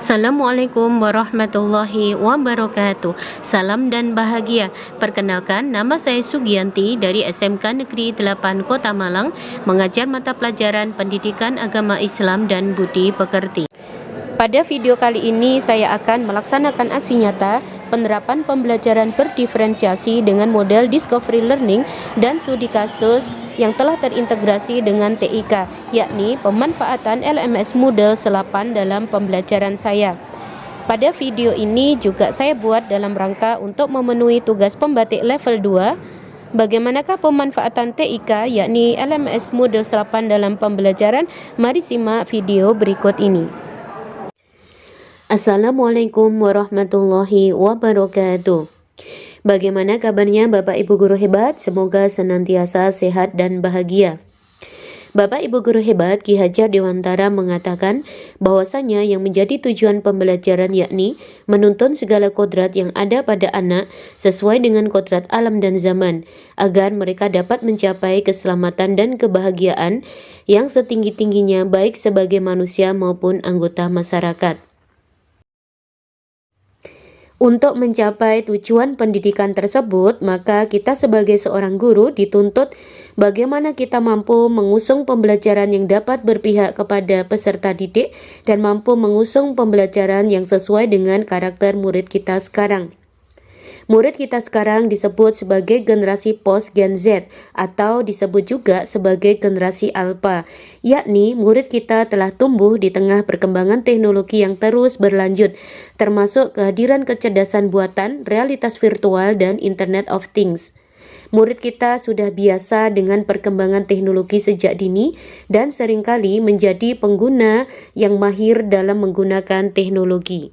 Assalamualaikum warahmatullahi wabarakatuh. Salam dan bahagia. Perkenalkan, nama saya Sugianti dari SMK Negeri 8 Kota Malang, mengajar mata pelajaran Pendidikan Agama Islam dan Budi Pekerti. Pada video kali ini saya akan melaksanakan aksi nyata penerapan pembelajaran berdiferensiasi dengan model Discovery Learning dan studi kasus yang telah terintegrasi dengan TIK, yakni pemanfaatan LMS Moodle Selapan dalam pembelajaran saya. Pada video ini juga saya buat dalam rangka untuk memenuhi tugas pembatik level 2. Bagaimanakah pemanfaatan TIK yakni LMS Moodle Selapan dalam pembelajaran? Mari simak video berikut ini. Assalamualaikum warahmatullahi wabarakatuh. Bagaimana kabarnya Bapak Ibu Guru hebat? Semoga senantiasa sehat dan bahagia. Bapak Ibu Guru hebat, Ki Hajar Dewantara mengatakan bahwasanya yang menjadi tujuan pembelajaran yakni menuntun segala kodrat yang ada pada anak sesuai dengan kodrat alam dan zaman, agar mereka dapat mencapai keselamatan dan kebahagiaan yang setinggi-tingginya baik sebagai manusia maupun anggota masyarakat. Untuk mencapai tujuan pendidikan tersebut, maka kita sebagai seorang guru dituntut bagaimana kita mampu mengusung pembelajaran yang dapat berpihak kepada peserta didik dan mampu mengusung pembelajaran yang sesuai dengan karakter murid kita sekarang. Murid kita sekarang disebut sebagai generasi post Gen Z atau disebut juga sebagai generasi alpha, yakni murid kita telah tumbuh di tengah perkembangan teknologi yang terus berlanjut, termasuk kehadiran kecerdasan buatan, realitas virtual, dan Internet of Things. Murid kita sudah biasa dengan perkembangan teknologi sejak dini dan seringkali menjadi pengguna yang mahir dalam menggunakan teknologi.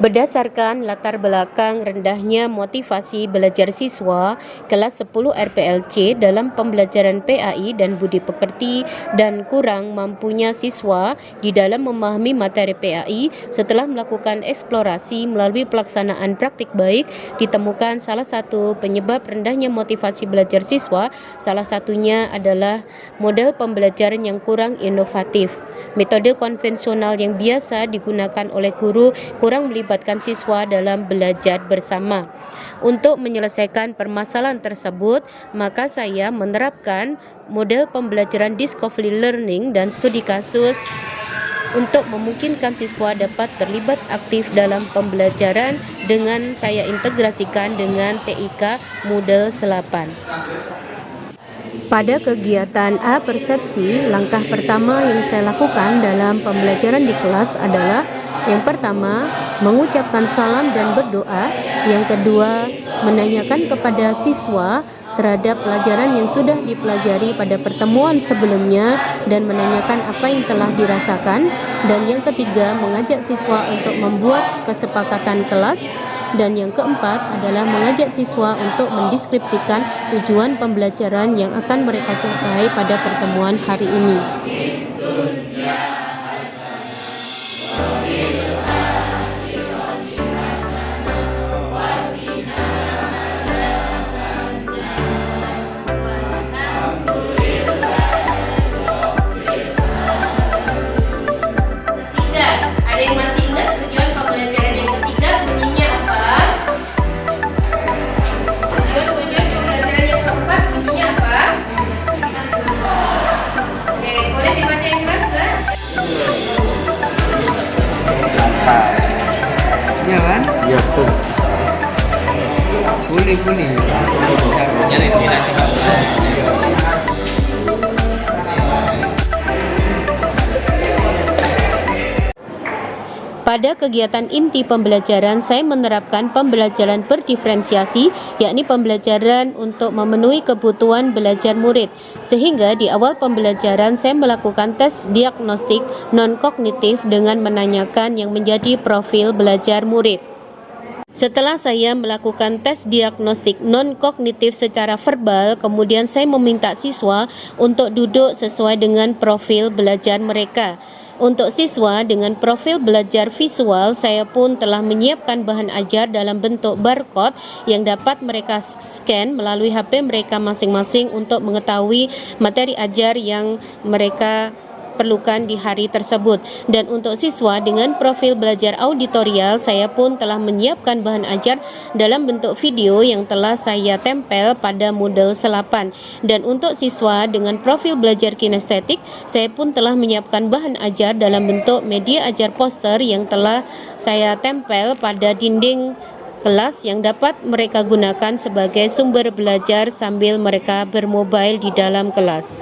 Berdasarkan latar belakang rendahnya motivasi belajar siswa kelas 10 RPLC dalam pembelajaran PAI dan Budi Pekerti dan kurang mampunya siswa di dalam memahami materi PAI setelah melakukan eksplorasi melalui pelaksanaan praktik baik, ditemukan salah satu penyebab rendahnya motivasi belajar siswa, salah satunya adalah model pembelajaran yang kurang inovatif. Metode konvensional yang biasa digunakan oleh guru kurang melibatkan siswa dalam belajar bersama. Untuk menyelesaikan permasalahan tersebut, maka saya menerapkan model pembelajaran Discovery Learning dan studi kasus untuk memungkinkan siswa dapat terlibat aktif dalam pembelajaran dengan saya integrasikan dengan TIK Moodle Selapan. Pada kegiatan A persepsi, langkah pertama yang saya lakukan dalam pembelajaran di kelas adalah yang pertama, mengucapkan salam dan berdoa. Yang kedua, menanyakan kepada siswa terhadap pelajaran yang sudah dipelajari pada pertemuan sebelumnya dan menanyakan apa yang telah dirasakan. Dan yang ketiga, mengajak siswa untuk membuat kesepakatan kelas. Dan yang keempat adalah mengajak siswa untuk mendeskripsikan tujuan pembelajaran yang akan mereka capai pada pertemuan hari ini. Ada yang masih ingat tujuan pembelajaran yang ketiga bunyinya apa? Tujuan pembelajaran yang keempat bunyinya apa? Oke, boleh dibaca yang keras, Mbak? Ya kan? Iya betul. Boleh. Pada kegiatan inti pembelajaran, saya menerapkan pembelajaran berdiferensiasi, yakni pembelajaran untuk memenuhi kebutuhan belajar murid. Sehingga di awal pembelajaran, saya melakukan tes diagnostik non-kognitif dengan menanyakan yang menjadi profil belajar murid. Setelah saya melakukan tes diagnostik non-kognitif secara verbal, kemudian saya meminta siswa untuk duduk sesuai dengan profil belajar mereka. Untuk siswa dengan profil belajar visual, saya pun telah menyiapkan bahan ajar dalam bentuk barcode yang dapat mereka scan melalui HP mereka masing-masing untuk mengetahui materi ajar yang mereka diperlukan di hari tersebut. Dan untuk siswa dengan profil belajar auditorial, saya pun telah menyiapkan bahan ajar dalam bentuk video yang telah saya tempel pada Moodle Selapan. Dan untuk siswa dengan profil belajar kinestetik, saya pun telah menyiapkan bahan ajar dalam bentuk media ajar poster yang telah saya tempel pada dinding kelas yang dapat mereka gunakan sebagai sumber belajar sambil mereka bermobile di dalam kelas.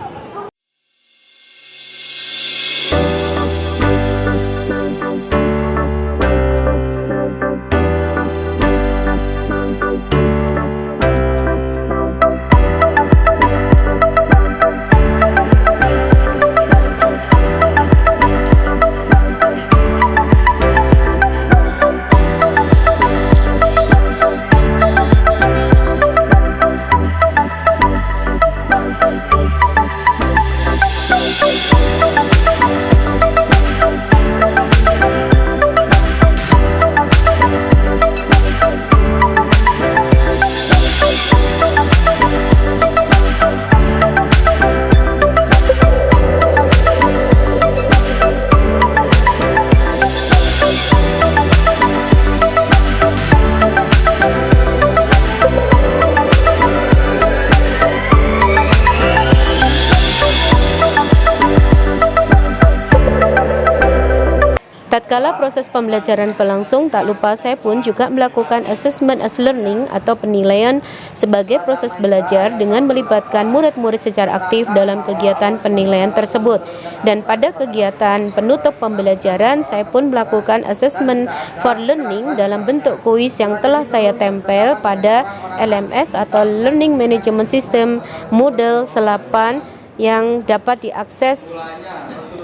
Tatkala proses pembelajaran berlangsung, tak lupa saya pun juga melakukan assessment as learning atau penilaian sebagai proses belajar dengan melibatkan murid-murid secara aktif dalam kegiatan penilaian tersebut. Dan pada kegiatan penutup pembelajaran, saya pun melakukan assessment for learning dalam bentuk kuis yang telah saya tempel pada LMS atau Learning Management System Moodle Selapan yang dapat diakses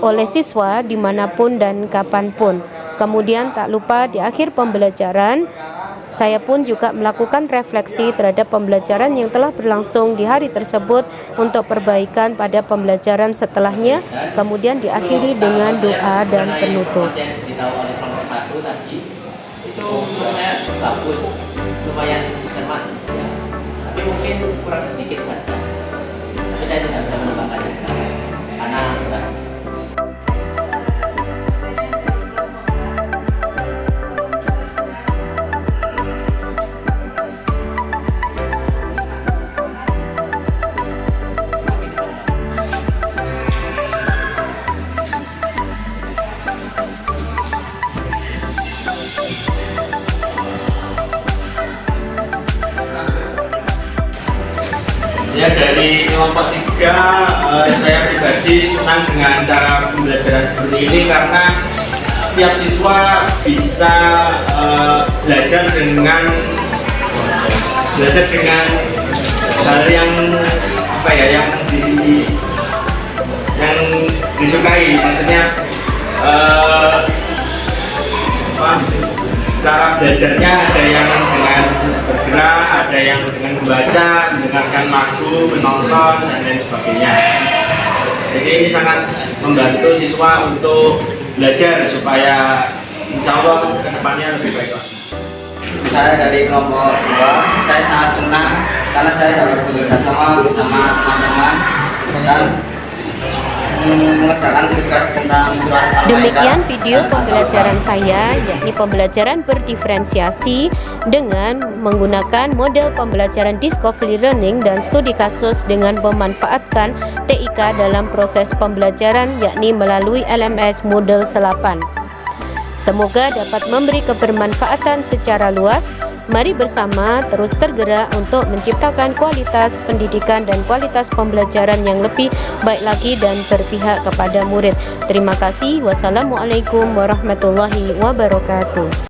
oleh siswa dimanapun dan kapanpun. Kemudian tak lupa di akhir pembelajaran, saya pun juga melakukan refleksi terhadap pembelajaran yang telah berlangsung di hari tersebut untuk perbaikan pada pembelajaran setelahnya, kemudian diakhiri dengan doa dan penutup. Itu bagus, lumayan cermat, ya. Tapi mungkin kurang sedikit saja. Tapi saya tidak bisa menambahkannya karena ya, dari kelompok 3 saya pribadi senang dengan cara pembelajaran seperti ini karena setiap siswa bisa belajar dengan hal yang yang disukai, maksudnya cara belajarnya ada yang dengan bergerak, ada yang dengan membaca, mendengarkan lagu, menonton, dan lain sebagainya. Jadi ini sangat membantu siswa untuk belajar supaya insya Allah kedepannya lebih baik lagi. saya dari kelompok 2, saya sangat senang karena saya dapat bekerja sama bersama teman-teman dan mengerjakan tugas tentang surat Al-Maidah. Demikian video pembelajaran saya, yakni pembelajaran berdiferensiasi dengan menggunakan model pembelajaran discovery learning dan studi kasus dengan memanfaatkan TIK dalam proses pembelajaran, yakni melalui LMS Moodle Selapan. Semoga dapat memberi kebermanfaatan secara luas. Mari bersama terus tergerak untuk menciptakan kualitas pendidikan dan kualitas pembelajaran yang lebih baik lagi dan berpihak kepada murid. Terima kasih. Wassalamualaikum warahmatullahi wabarakatuh.